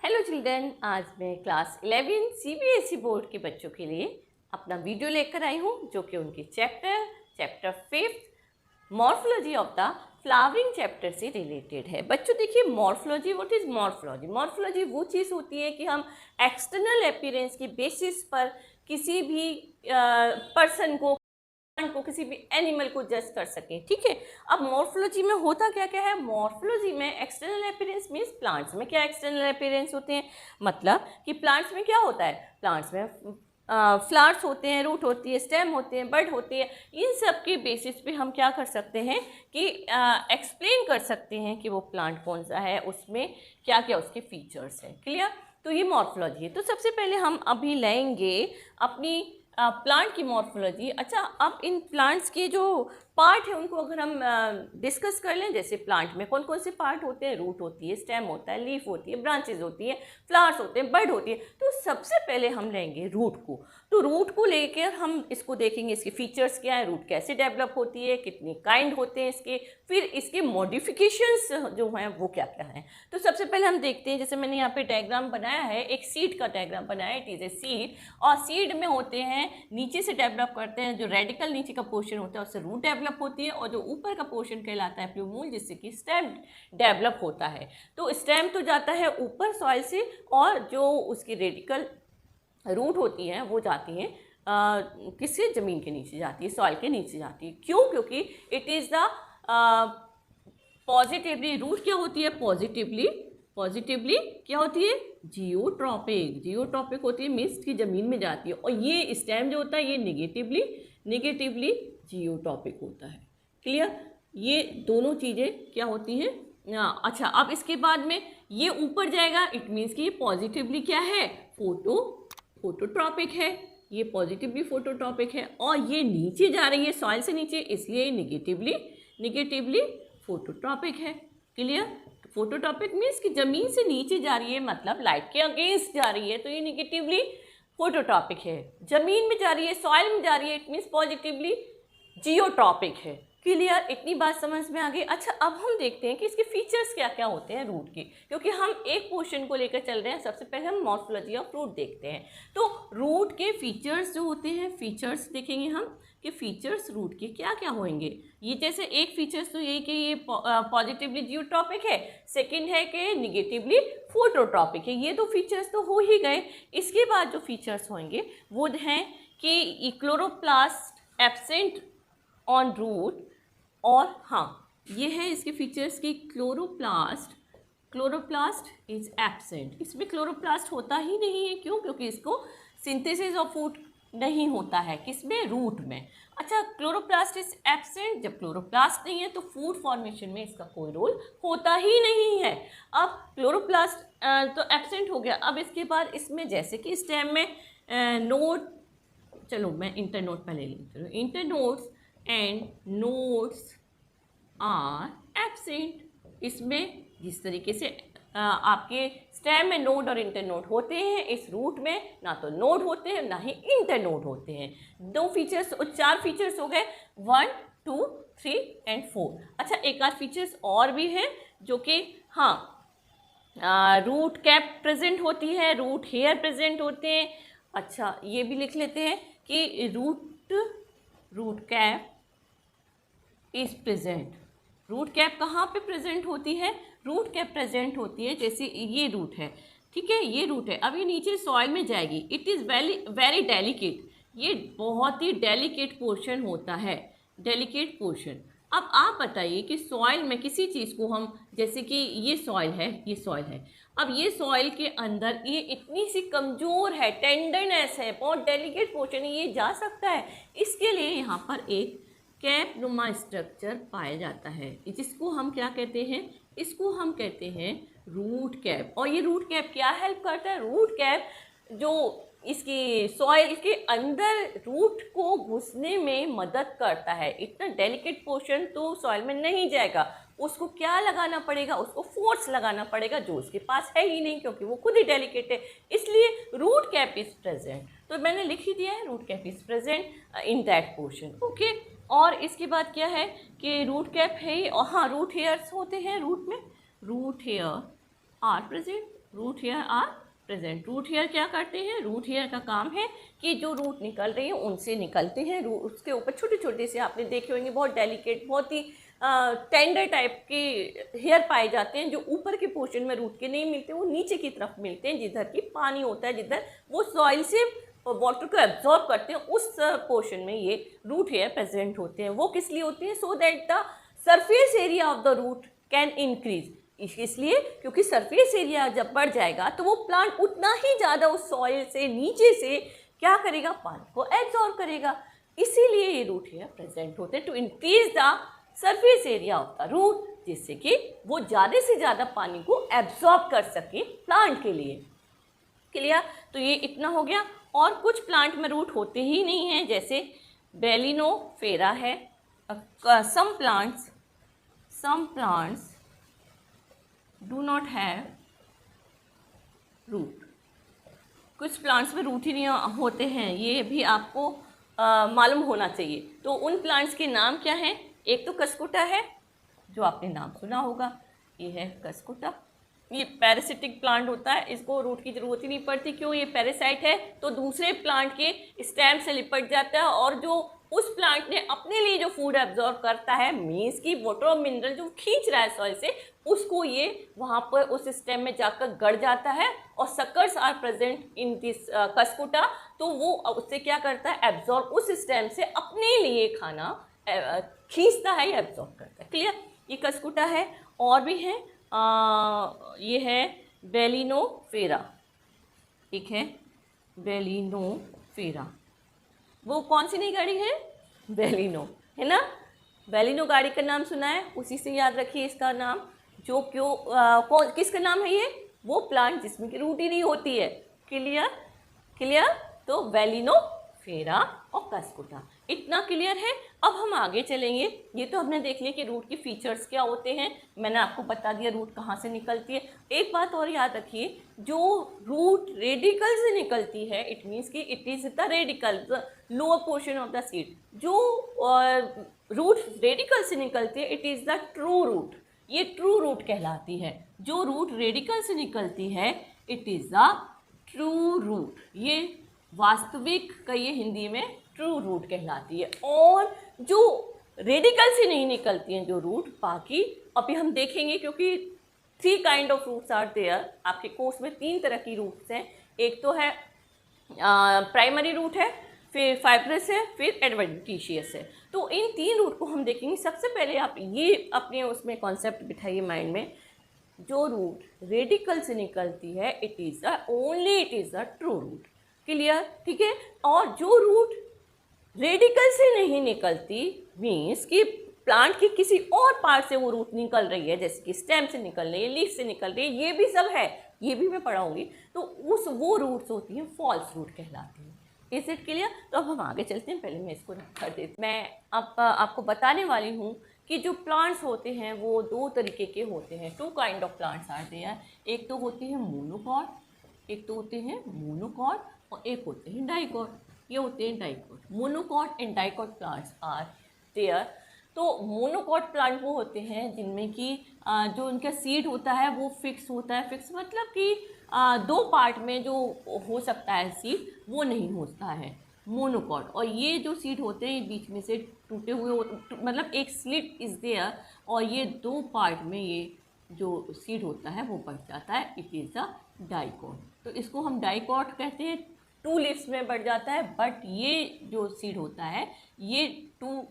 Hello children, आज मैं class 11 CBSE board के बच्चों के लिए अपना वीडियो लेकर आई हूँ जो कि उनके chapter 5 morphology of the flowering chapter से रिलेटेड है। बच्चों देखिए, morphology, what is morphology? Morphology वो चीज़ होती है कि हम एक्सटर्नल अपीयरेंस के बेसिस पर किसी भी पर्सन को किसी भी एनिमल को जज कर सके। ठीक है, अब मॉर्फोलॉजी में होता क्या क्या है? मॉर्फोलॉजी में एक्सटर्नल अपीयरेंस मीन्स प्लांट्स में क्या एक्सटर्नल अपीयरेंस होते हैं, मतलब कि प्लांट्स में क्या होता है, प्लांट्स में फ्लावर्स होते हैं, रूट होती है, स्टेम होते हैं, बड होती है। इन सब के बेसिस पे हम क्या कर सकते हैं कि एक्सप्लेन कर सकते हैं कि वो प्लांट कौन सा है, उसमें क्या क्या उसके फीचर्स हैं। क्लियर? तो ये मॉर्फोलॉजी है। तो सबसे पहले हम अभी लेंगे अपनी प्लांट की मॉर्फोलॉजी। अच्छा, अब इन प्लांट्स के जो पार्ट है उनको अगर हम डिस्कस कर लें, जैसे प्लांट में कौन कौन से पार्ट होते हैं, रूट होती है, स्टेम होता है, लीफ होती है, ब्रांचेज होती है, फ्लावर्स होते हैं, बड होती है। तो सबसे पहले हम लेंगे रूट को। तो रूट को लेकर हम इसको देखेंगे, इसके फीचर्स क्या है, रूट कैसे डेवलप होती है, कितने काइंड होते हैं इसके, फिर इसके मॉडिफिकेशंस जो हैं वो क्या क्या हैं। तो सबसे पहले हम देखते हैं, जैसे मैंने यहाँ पे डायग्राम बनाया है, एक सीड का डायग्राम बनाया है। इट इज़ ए सीड, और सीड में होते हैं नीचे से डेवलप करते हैं, जो रेडिकल नीचे का पोर्शन होता है उससे रूट डेवलप होती है, और जो ऊपर का पोर्शन कहलाता है प्लूमूल, जिससे कि स्टेम डेवलप होता है। तो स्टेम तो जाता है ऊपर सॉइल से, और जो उसकी रेडिकल रूट होती हैं वो जाती हैं किससे, ज़मीन के नीचे जाती है, सॉइल के नीचे जाती है। क्यों? क्योंकि it is the positively, root क्या होती है, पॉजिटिवली क्या होती है, जियोट्रॉपिक होती है, मीन्स की ज़मीन में जाती है। और ये स्टेम जो होता है ये निगेटिवली जियोट्रॉपिक होता है। क्लियर? ये दोनों चीज़ें क्या होती हैं। अच्छा, अब इसके बाद में ये ऊपर जाएगा, इट मीन्स कि ये पॉजिटिवली क्या है, फोटोट्रॉपिक है, ये पॉजिटिवली फोटोट्रॉपिक है। और ये नीचे जा रही है सॉइल से नीचे, इसलिए निगेटिवली फोटोट्रॉपिक है। क्लियर? फोटोट्रॉपिक मीन्स कि जमीन से नीचे जा रही है, मतलब लाइट के अगेंस्ट जा रही है, तो ये निगेटिवली फोटोट्रॉपिक है। जमीन में जा रही है, सॉइल में जा रही है, इट मीन्स पॉजिटिवली जियोट्रॉपिक है। क्लियर? इतनी बात समझ में आ गई। अच्छा, अब हम देखते हैं कि इसके फीचर्स क्या क्या होते हैं रूट के, क्योंकि हम एक पोर्शन को लेकर चल रहे हैं। सबसे पहले हम मॉर्फोलॉजी ऑफ रूट देखते हैं। तो रूट के फीचर्स जो होते हैं, फीचर्स देखेंगे हम कि फीचर्स रूट के क्या क्या होंगे। ये जैसे एक फीचर्स तो यही कि ये पॉजिटिवली जियोट्रॉपिक है, सेकंड है कि निगेटिवली फोटोट्रॉपिक है। ये दो फीचर्स तो हो ही गए। इसके बाद जो फीचर्स होंगे वो हैं कि क्लोरोप्लास्ट एब्सेंट ऑन रूट, और हाँ ये है इसके फीचर्स की क्लोरोप्लास्ट इज एब्सेंट। इसमें क्लोरोप्लास्ट होता ही नहीं है। क्यों? क्योंकि इसको सिंथेसिस ऑफ फूड नहीं होता है, किसमें, रूट में। अच्छा, क्लोरोप्लास्ट इज एब्सेंट, जब क्लोरोप्लास्ट नहीं है तो फूड फॉर्मेशन में इसका कोई रोल होता ही नहीं है। अब क्लोरोप्लास्ट तो एब्सेंट हो गया। अब इसके बाद इसमें जैसे कि स्टेम में नोड, चलो मैं इंटरनोड पहले लेती हूँ, internodes and nodes are absent. इसमें जिस तरीके से आपके स्टेम में नोड और इंटरनोड होते हैं, इस रूट में ना तो नोड होते हैं ना ही इंटरनोड होते हैं। दो फीचर्स, चार फीचर्स हो गए, 1, 2, 3 एंड 4। अच्छा, एक आध फीचर्स और भी हैं जो कि हाँ, रूट कैप प्रेजेंट होती है, रूट हेयर प्रेजेंट होते हैं। अच्छा, ये भी लिख लेते हैं कि root cap is present. Root cap कहाँ पे प्रेजेंट होती है? रूट कैप प्रेजेंट होती है, जैसे ये रूट है, ठीक है, ये रूट है, अब ये नीचे सॉइल में जाएगी। इट इज़ वेरी डेलिकेट, ये बहुत ही डेलिकेट पोर्शन होता है, डेलिकेट पोर्शन। अब आप बताइए कि सॉइल में किसी चीज़ को हम, जैसे कि ये सॉइल है, ये सॉइल है, अब ये सॉइल के अंदर ये इतनी सी कमज़ोर है, टेंडरनेस है, बहुत डेलिकेट पोर्शन है, ये जा सकता है। इसके लिए यहाँ पर एक कैप नुमा स्ट्रक्चर पाया जाता है, जिसको हम क्या कहते हैं, इसको हम कहते हैं रूट कैप। और ये रूट कैप क्या हेल्प करता है? रूट कैप जो इसकी सॉइल के अंदर रूट को घुसने में मदद करता है। इतना डेलिकेट पोर्शन तो सॉइल में नहीं जाएगा, उसको क्या लगाना पड़ेगा, उसको फोर्स लगाना पड़ेगा, जो उसके पास है ही नहीं, क्योंकि वो खुद ही डेलिकेट है। इसलिए रूट कैप इज प्रेजेंट। तो मैंने लिख ही दिया है, root cap is present in that portion. Okay, और इसके बाद क्या है कि रूट कैप है, और हाँ, रूट हेयर्स होते हैं रूट में, root hair are present. Root hair are present. Root hair क्या करते हैं? रूट हेयर का काम है कि जो रूट निकल रही है उनसे निकलते हैं, उसके ऊपर छोटे छोटे से आपने देखे होंगे बहुत डेलिकेट, बहुत ही टेंडर टाइप के हेयर पाए जाते हैं, जो ऊपर के पोर्शन में रूट के नहीं मिलते, वो नीचे की तरफ मिलते हैं, जिधर की पानी होता है, जिधर वो सॉइल से वाटर को एब्जॉर्ब करते हैं, उस पोर्शन में ये रूट हेयर प्रेजेंट होते हैं। वो किस लिए होते हैं? So that the surface area of the root can increase. इसलिए क्योंकि सरफेस एरिया जब बढ़ जाएगा तो वो प्लांट उतना ही ज़्यादा उस सॉइल से नीचे से क्या करेगा? पानी को एब्जॉर्ब करेगा। इसीलिए ये रूट हेयर प्रेजेंट होते हैं, to increase the surface area of the root, जिससे कि वो ज़्यादा से ज़्यादा पानी को एब्जॉर्ब कर सके प्लांट के लिए। क्लियर? तो ये इतना हो गया। और कुछ प्लांट में रूट होते ही नहीं हैं, जैसे बेलिनोफेरा है। Some plants do not have root. कुछ प्लांट्स में रूट ही नहीं होते हैं, ये भी आपको मालूम होना चाहिए। तो उन प्लांट्स के नाम क्या हैं? एक तो कस्कुटा है, जो आपने नाम सुना होगा, ये है कस्कुटा। ये पैरासिटिक प्लांट होता है, इसको रूट की ज़रूरत ही नहीं पड़ती। क्यों? ये पैरासाइट है, तो दूसरे प्लांट के स्टेम से लिपट जाता है, और जो उस प्लांट ने अपने लिए जो फूड एब्जॉर्ब करता है, मीन्स की वाटर और मिनरल जो खींच रहा है सॉइल से, उसको ये वहाँ पर उस स्टेम में जाकर गड़ जाता है, और suckers are present in this cuscuta. तो वो उससे क्या करता है? एब्जॉर्ब, उस स्टेम से अपने लिए खाना खींचता है या एब्जॉर्ब करता है। क्लियर? ये कस्कुटा है। और भी है, ये है बेलिनोफेरा, ठीक है, बेलिनोफेरा। वो कौन सी नई गाड़ी है? बेलिनो, है ना? बेलिनो गाड़ी का नाम सुना है, उसी से याद रखिए इसका नाम। जो कौन किसका नाम है ये? वो प्लांट जिसमें की रूट ही नहीं होती है। क्लियर? क्लियर? तो बेलिनोफेरा और कस्कुटा, इतना क्लियर है। अब हम आगे चलेंगे। ये तो हमने देख लिया कि रूट की फीचर्स क्या होते हैं, मैंने आपको बता दिया रूट कहाँ से निकलती है। एक बात और याद रखिए, जो रूट रेडिकल से निकलती है, इट मीन्स कि it is the radical, the lower portion of the seed. जो रूट रेडिकल से निकलती है, it is the true root, ये ट्रू रूट कहलाती है। जो रूट रेडिकल से निकलती है, it is the true root, ये वास्तविक का ये हिंदी में ट्रू रूट कहलाती है। और जो रेडिकल से नहीं निकलती हैं जो रूट, बाकी अभी हम देखेंगे, क्योंकि 3 kind of roots are there. आपके कोर्स में 3 तरह की रूट्स हैं। एक तो है प्राइमरी रूट है, फिर फाइब्रस है, फिर एडवेंटिशियस है। तो इन 3 रूट को हम देखेंगे। सबसे पहले आप ये अपने उसमें कॉन्सेप्ट बिठाइए माइंड में, जो रूट रेडिकल से निकलती है, it is the true root. Clear? ठीक है। और जो रूट रेडिकल से नहीं निकलती, मीन्स कि प्लांट के किसी और पार्ट से वो रूट निकल रही है, जैसे कि स्टेम से निकल रही है, लीफ से निकल रही है, ये भी सब है, ये भी मैं पढ़ाऊंगी। तो वो रूट्स होती हैं फॉल्स रूट कहलाती हैं। Is it clear? तो अब हम आगे चलते हैं। पहले मैं इसको कर देती। मैं अब आपको बताने वाली हूँ कि जो प्लांट्स होते हैं वो 2 तरीके के होते हैं। 2 काइंड ऑफ प्लांट्स आते हैं। एक तो होते हैं मोनोकॉट, और एक होते हैं डाइकॉट। ये होते हैं dicot. Monocot and dicot plants are there. तो मोनोकॉट प्लांट वो होते हैं जिनमें कि जो उनका सीड होता है वो फिक्स होता है। फिक्स मतलब कि 2 पार्ट में जो हो सकता है सीड, वो नहीं होता है मोनोकॉट। और ये जो सीड होते हैं बीच में से टूटे हुए मतलब एक स्लिट इज देयर, और ये 2 पार्ट में ये जो सीड होता है वो बढ़ जाता है। It is the dicot. तो इसको हम डाइकॉट कहते हैं। 2 लीव्स में बढ़ जाता है, बट ये जो सीड होता है ये 2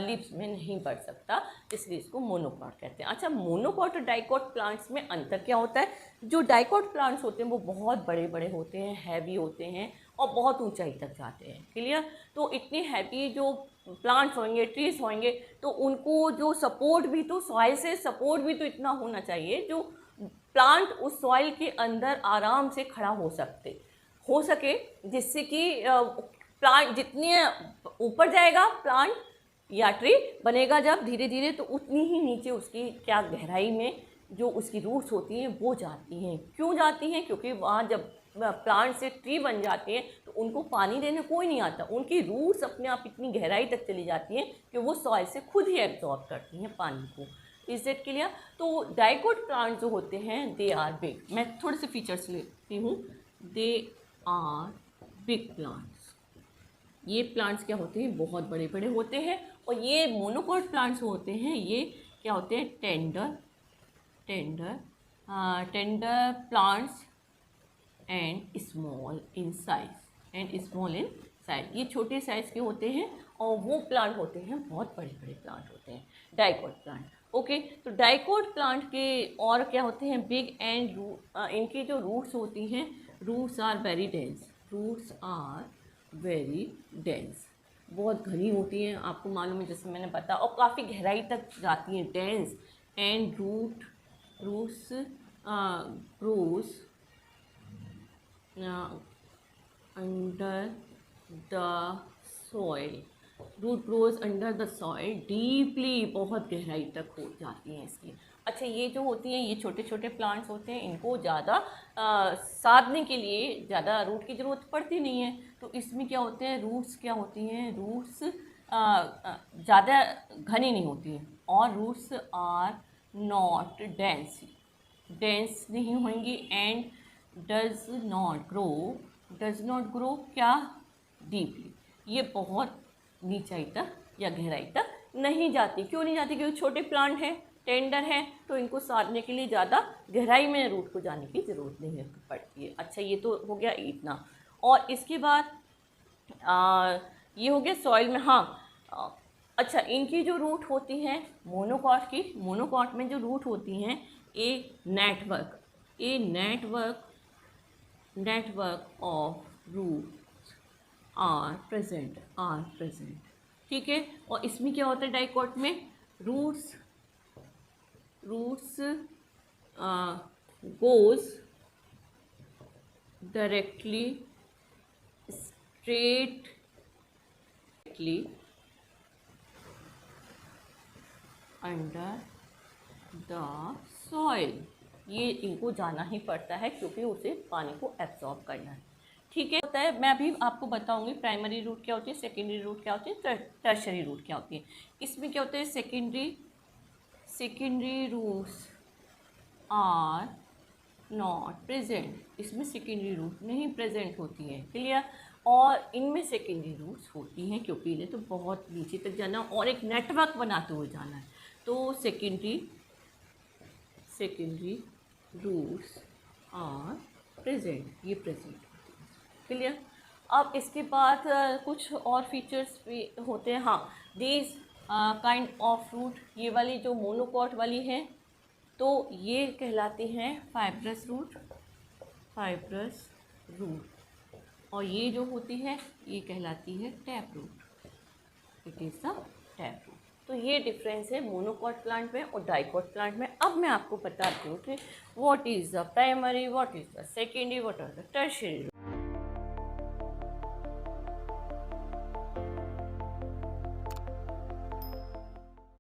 लीव्स में नहीं बढ़ सकता, इसलिए इसको मोनोकॉट कहते हैं। अच्छा, मोनोकॉट और डाइकॉट प्लांट्स में अंतर क्या होता है? जो डाइकॉट प्लांट्स होते हैं वो बहुत बड़े बड़े होते हैं, हैवी होते हैं, और बहुत ऊंचाई तक जाते हैं। क्लियर? तो इतने हैवी जो प्लांट्स होंगे, ट्रीज होंगे, तो उनको जो सपोर्ट भी तो सॉइल से सपोर्ट भी तो इतना होना चाहिए जो प्लांट उस सॉइल के अंदर आराम से खड़ा हो सके, जिससे कि प्लांट जितने ऊपर जाएगा प्लांट या ट्री बनेगा जब धीरे धीरे, तो उतनी ही नीचे उसकी क्या गहराई में जो उसकी रूट्स होती हैं वो जाती हैं। क्यों जाती हैं? क्योंकि वहाँ जब प्लांट से ट्री बन जाती हैं तो उनको पानी देने कोई नहीं आता, उनकी रूट्स अपने आप इतनी गहराई तक चली जाती हैं कि वो सॉइल से खुद ही एब्जॉर्ब करती हैं पानी को। Is that clear? तो डाइकोट प्लांट जो होते हैं दे आर बिग। मैं थोड़े से फीचर्स लेती हूँ। They are big plants. ये प्लांट्स क्या होते हैं? बहुत बड़े बड़े होते हैं। और ये मोनोकोट प्लांट्स होते हैं, ये क्या होते हैं? Tender plants and small in size. ये छोटे साइज़ के होते हैं और वो प्लांट होते हैं बहुत बड़े बड़े प्लांट होते हैं, डाइकोट प्लांट। ओके, तो डाइकोट प्लांट के और क्या होते हैं? बिग एंड इनकी जो रूट्स होती हैं, रूट्स आर वेरी डेंस। बहुत घनी होती हैं, आपको मालूम है, जैसे मैंने बताया, और काफ़ी गहराई तक जाती हैं, dense. And roots grows under the soil. Root grows under the soil deeply, बहुत गहराई तक हो जाती हैं इसकी। अच्छा, ये जो होती हैं, ये छोटे छोटे प्लांट्स होते हैं, इनको ज़्यादा साधने के लिए ज़्यादा रूट की ज़रूरत पड़ती नहीं है। तो इसमें क्या होते हैं? रूट्स क्या होती हैं? रूट्स ज़्यादा घनी नहीं होती हैं, और रूट्स आर नॉट डेंस नहीं होंगी। एंड डज नॉट ग्रो क्या? डीपली। ये बहुत नीचाई तक या गहराई तक नहीं जाती। क्यों नहीं जाती? क्योंकि छोटे प्लांट हैं, टेंडर हैं, तो इनको साधने के लिए ज़्यादा गहराई में रूट को जाने की ज़रूरत नहीं पड़ती है। अच्छा, ये तो हो गया इतना। और इसके बाद ये हो गया सॉइल में। हाँ, अच्छा, इनकी जो रूट होती हैं मोनोकॉट में जो रूट होती हैं, network of root are present. ठीक है। और इसमें क्या होता है? डाइकोट में roots goes directly straightly under the soil. ये इनको जाना ही पड़ता है क्योंकि उसे पानी को एब्जॉर्ब करना है। ठीक है, होता है। मैं अभी आपको बताऊंगी प्राइमरी रूट क्या होती है, सेकेंडरी रूट क्या होती है, टर्शरी रूट क्या होती है। इसमें क्या होता है? Secondary roots are not present. इसमें सेकेंडरी रूट नहीं प्रेजेंट होती है, क्लियर। और इनमें सेकेंडरी रूट्स होती हैं क्योंकि इन्हें तो बहुत नीचे तक जाना और एक नेटवर्क बनाते हुए जाना है। तो सेकेंडरी रूट्स आर प्रेजेंट, ये प्रेजेंट, क्लियर। अब इसके बाद कुछ और फीचर्स भी होते हैं। हाँ, दीज काइंड ऑफ रूट, ये वाली जो मोनोकॉट वाली है, तो ये कहलाती हैं फाइब्रस रूट। और ये जो होती है, ये कहलाती है tap root. It is the tap root. तो ये डिफरेंस है मोनोकॉट प्लांट में और डाइकोट प्लांट में। अब मैं आपको बताती हूँ कि what is the primary, what is the secondary, what are the tertiary.